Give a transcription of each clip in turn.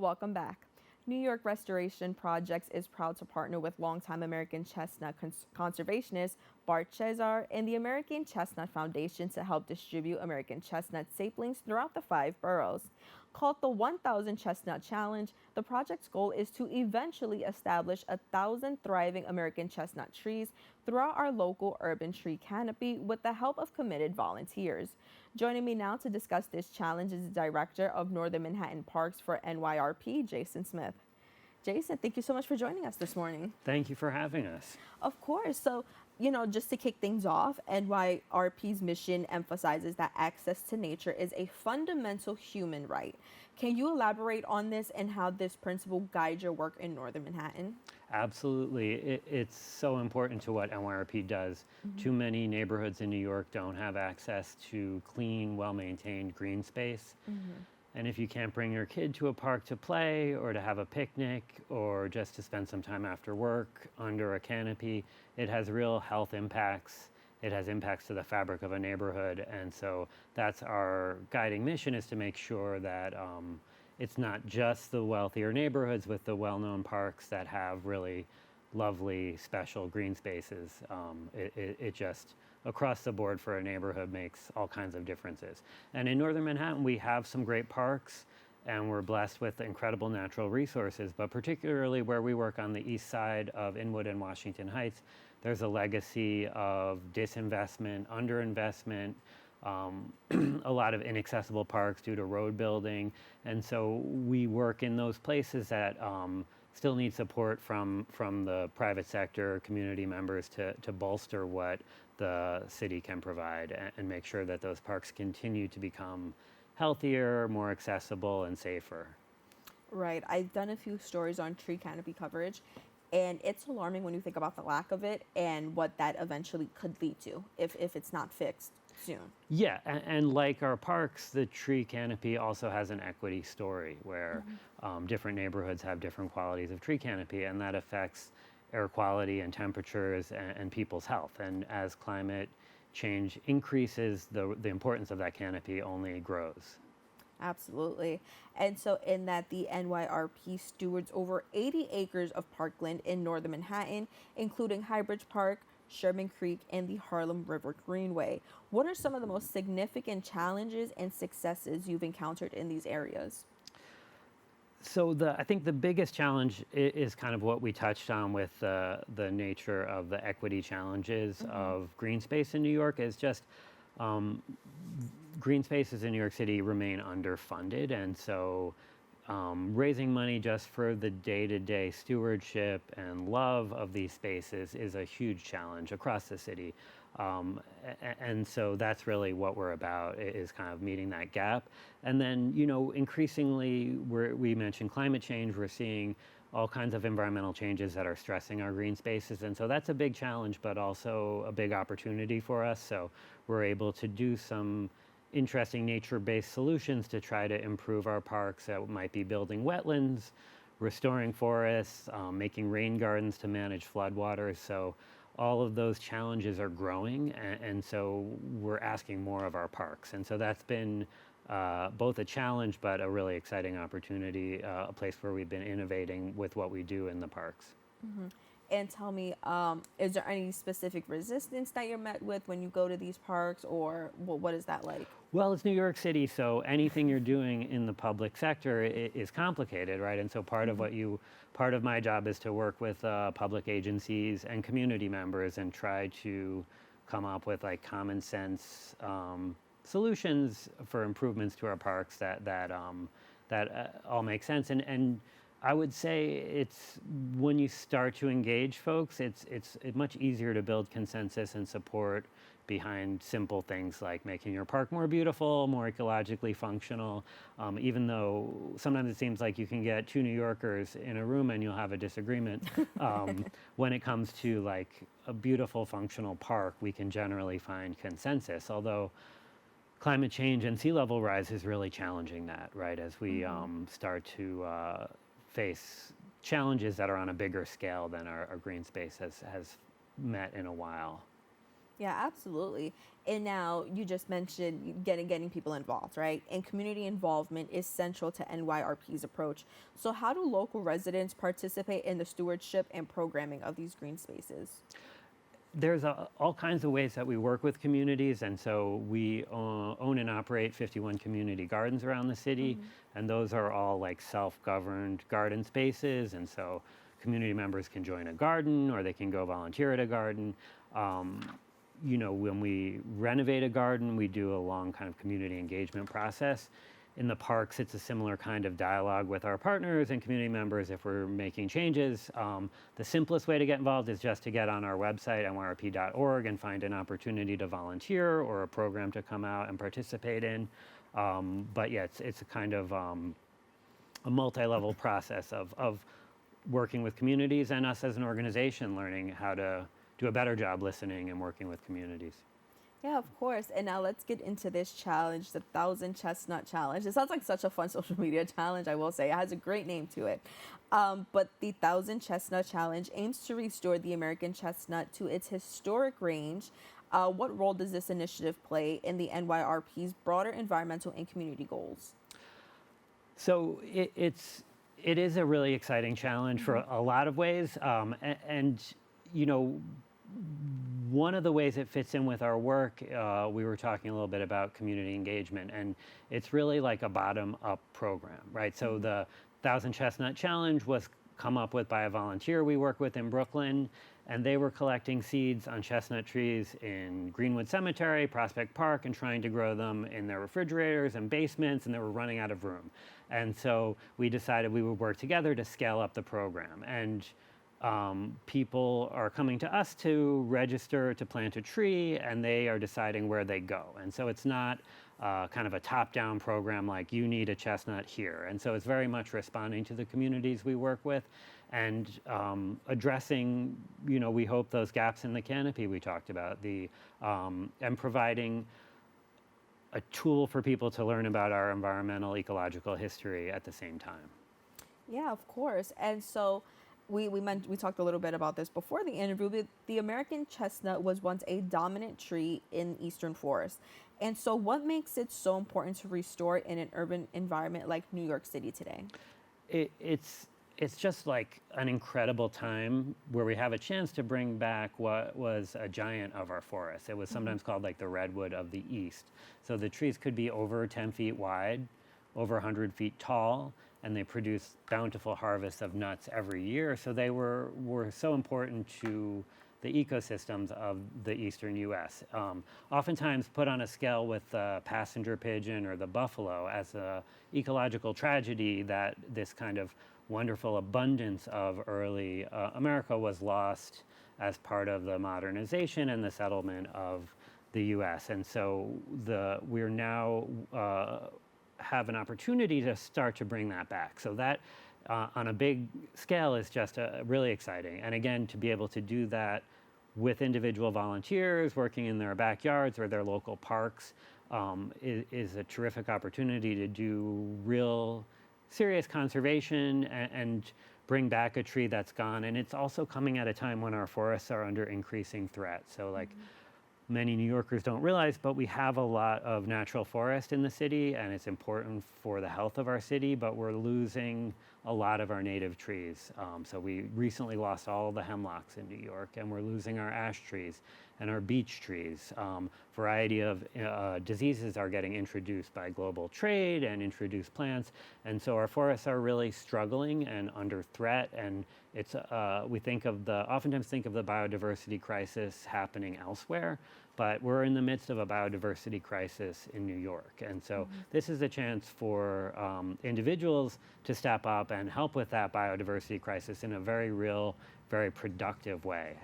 Welcome back. New York Restoration Projects is proud to partner with longtime American chestnut conservationist Bart Chezar and the American Chestnut Foundation to help distribute American chestnut saplings throughout the 5 boroughs. Called the 1000 Chestnut Challenge, the project's goal is to eventually establish 1,000 thriving American chestnut trees throughout our local urban tree canopy with the help of committed volunteers. Joining me now to discuss this challenge is the Director of Northern Manhattan Parks for NYRP, Jason Smith. Jason, thank you so much for joining us this morning. Thank you for having us. Of course. So, just to kick things off, NYRP's mission emphasizes that access to nature is a fundamental human right. Can you elaborate on this and how this principle guides your work in Northern Manhattan? Absolutely. It's so important to what NYRP does. Too many neighborhoods in New York don't have access to clean, well-maintained green space. And if you can't bring your kid to a park to play or to have a picnic or just to spend some time after work under a canopy, it has real health impacts. It has impacts to the fabric of a neighborhood. And so that's our guiding mission, is to make sure that it's not just the wealthier neighborhoods with the well-known parks that have really lovely, special green spaces. It just, across the board for a neighborhood, makes all kinds of differences. And in Northern Manhattan, we have some great parks, and we're blessed with incredible natural resources, but particularly where we work on the east side of Inwood and Washington Heights, there's a legacy of disinvestment, underinvestment, a lot of inaccessible parks due to road building. And so we work in those places that still need support from the private sector, community members to bolster what the city can provide and make sure that those parks continue to become healthier, more accessible, and safer. Right. I've done a few stories on tree canopy coverage, and it's alarming when you think about the lack of it and what that eventually could lead to if it's not fixed soon. Yeah, and like our parks, the tree canopy also has an equity story where different neighborhoods have different qualities of tree canopy, and that affects air quality and temperatures and people's health. And as climate change increases, the importance of that canopy only grows. Absolutely. And so in that, the NYRP stewards over 80 acres of parkland in Northern Manhattan, including Highbridge Park, Sherman Creek, and the Harlem River Greenway. What are some of the most significant challenges and successes you've encountered in these areas? So I think the biggest challenge is kind of what we touched on with the nature of the equity challenges of green space in New York, is just green spaces in New York City remain underfunded. And so raising money just for the day-to-day stewardship and love of these spaces is a huge challenge across the city. And so that's really what we're about, is kind of meeting that gap. And then, increasingly, we mentioned climate change. We're seeing all kinds of environmental changes that are stressing our green spaces. And so that's a big challenge, but also a big opportunity for us. So we're able to do some interesting nature-based solutions to try to improve our parks. That might be building wetlands, restoring forests, making rain gardens to manage floodwaters. So all of those challenges are growing, and so we're asking more of our parks. And so that's been both a challenge, but a really exciting opportunity, a place where we've been innovating with what we do in the parks. And tell me, is there any specific resistance that you're met with when you go to these parks, or what is that like? Well, it's New York City, so anything you're doing in the public sector is complicated, right? And so part of my job is to work with public agencies and community members and try to come up with like common sense solutions for improvements to our parks that all make sense. And I would say it's when you start to engage folks, it's much easier to build consensus and support behind simple things like making your park more beautiful, more ecologically functional, even though sometimes it seems like you can get two New Yorkers in a room and you'll have a disagreement. When it comes to like a beautiful, functional park, we can generally find consensus, although climate change and sea level rise is really challenging that, right? As we start to face challenges that are on a bigger scale than our green space has met in a while. Yeah, absolutely. And now you just mentioned getting people involved, right? And community involvement is central to NYRP's approach. So how do local residents participate in the stewardship and programming of these green spaces? There's all kinds of ways that we work with communities, and so we own and operate 51 community gardens around the city, and those are all like self-governed garden spaces, and so community members can join a garden or they can go volunteer at a garden. Um, when we renovate a garden, we do a long kind of community engagement process. In the parks, it's a similar kind of dialogue with our partners and community members if we're making changes. The simplest way to get involved is just to get on our website, nyrp.org, and find an opportunity to volunteer or a program to come out and participate in. But yeah, it's a kind of a multi-level process of working with communities and us as an organization learning how to do a better job listening and working with communities. Yeah, of course. And now let's get into this challenge, the 1,000 Chestnut Challenge. It sounds like such a fun social media challenge, I will say. It has a great name to it. But the 1,000 Chestnut Challenge aims to restore the American chestnut to its historic range. What role does this initiative play in the NYRP's broader environmental and community goals? So it is a really exciting challenge for a lot of ways, and you know, one of the ways it fits in with our work, we were talking a little bit about community engagement, and it's really like a bottom-up program, right? So the 1,000 Chestnut Challenge was come up with by a volunteer we work with in Brooklyn, and they were collecting seeds on chestnut trees in Greenwood Cemetery, Prospect Park, and trying to grow them in their refrigerators and basements, and they were running out of room. And so we decided we would work together to scale up the program. And people are coming to us to register to plant a tree, and they are deciding where they go. And so it's not kind of a top-down program like you need a chestnut here. And so it's very much responding to the communities we work with and addressing, we hope, those gaps in the canopy we talked about, and providing a tool for people to learn about our environmental ecological history at the same time. Yeah, of course. And so we talked a little bit about this before the interview, but the American chestnut was once a dominant tree in eastern forests. And so what makes it so important to restore in an urban environment like New York City today? It's just like an incredible time where we have a chance to bring back what was a giant of our forests. It was sometimes called like the redwood of the East. So the trees could be over 10 feet wide, over 100 feet tall, and they produce bountiful harvests of nuts every year. So they were so important to the ecosystems of the eastern U.S. Oftentimes put on a scale with the passenger pigeon or the buffalo as an ecological tragedy, that this kind of wonderful abundance of early America was lost as part of the modernization and the settlement of the U.S. And so we're now have an opportunity to start to bring that back. So that on a big scale is just really exciting. And again, to be able to do that with individual volunteers working in their backyards or their local parks is a terrific opportunity to do real serious conservation and bring back a tree that's gone. And it's also coming at a time when our forests are under increasing threat. So like many New Yorkers don't realize, but we have a lot of natural forest in the city, and it's important for the health of our city, but we're losing a lot of our native trees. So we recently lost all the hemlocks in New York, and we're losing our ash trees and our beech trees. Variety of diseases are getting introduced by global trade and introduced plants, and so our forests are really struggling and under threat. And it's we oftentimes think of the biodiversity crisis happening elsewhere, but we're in the midst of a biodiversity crisis in New York. And so this is a chance for individuals to step up and help with that biodiversity crisis in a very real, very productive way.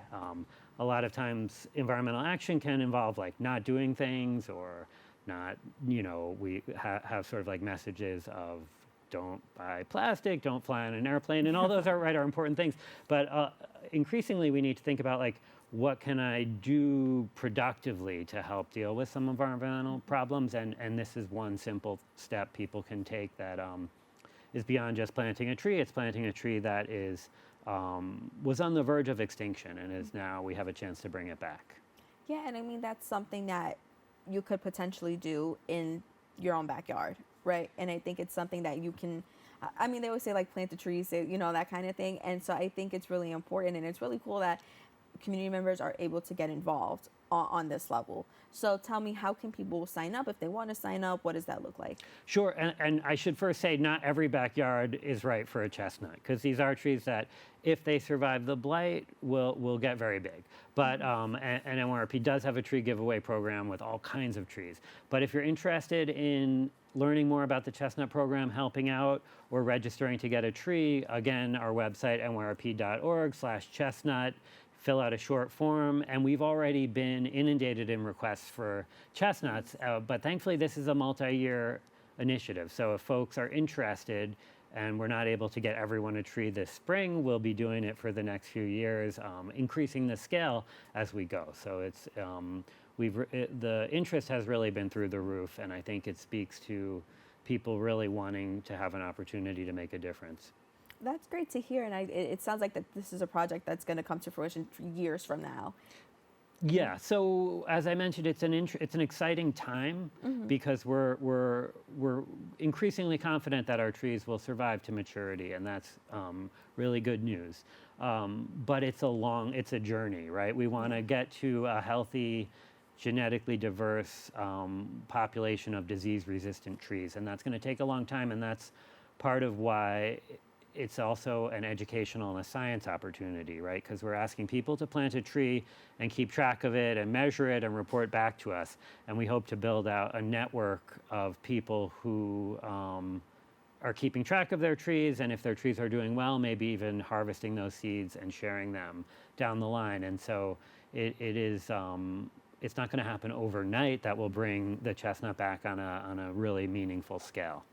A lot of times environmental action can involve like not doing things or not, we have sort of like messages of don't buy plastic, don't fly on an airplane, and all those are important things. But increasingly we need to think about like, what can I do productively to help deal with some environmental problems? And this is one simple step people can take that is beyond just planting a tree. It's planting a tree that was on the verge of extinction, and is now we have a chance to bring it back. Yeah, and I mean that's something that you could potentially do in your own backyard, right? And I think it's something that you can. I mean, they always say like plant the trees, that kind of thing. And so I think it's really important, and it's really cool that community members are able to get involved on this level. So tell me, how can people sign up if they want to sign up? What does that look like? Sure, and I should first say not every backyard is right for a chestnut, because these are trees that, if they survive the blight, will get very big. But and NYRP does have a tree giveaway program with all kinds of trees. But if you're interested in learning more about the chestnut program, helping out, or registering to get a tree, again, our website, nyrp.org/chestnut. Fill out a short form, and we've already been inundated in requests for chestnuts, but thankfully this is a multi-year initiative. So if folks are interested and we're not able to get everyone a tree this spring, we'll be doing it for the next few years, increasing the scale as we go. So it's the interest has really been through the roof, and I think it speaks to people really wanting to have an opportunity to make a difference. That's great to hear, and it sounds like that this is a project that's going to come to fruition years from now. Yeah. So as I mentioned, it's an exciting time because we're increasingly confident that our trees will survive to maturity, and that's really good news. But it's a journey, right? We want to get to a healthy, genetically diverse population of disease-resistant trees, and that's going to take a long time, and that's part of why it's also an educational and a science opportunity, right? Because we're asking people to plant a tree and keep track of it and measure it and report back to us. And we hope to build out a network of people who are keeping track of their trees, and if their trees are doing well, maybe even harvesting those seeds and sharing them down the line. And so it's not going to happen overnight. That will bring the chestnut back on a really meaningful scale.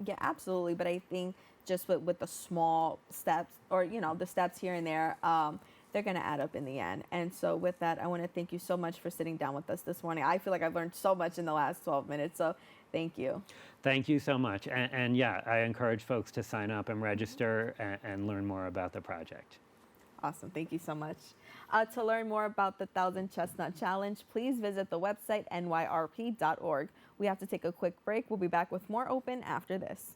Yeah, absolutely. But I think just with the small steps, or the steps here and there, they're going to add up in the end. And so with that, I want to thank you so much for sitting down with us this morning. I feel like I've learned so much in the last 12 minutes. So thank you. Thank you so much. And yeah, I encourage folks to sign up and register and learn more about the project. Awesome. Thank you so much. To learn more about the 1,000 Chestnut Challenge, please visit the website nyrp.org. We have to take a quick break. We'll be back with more Open after this.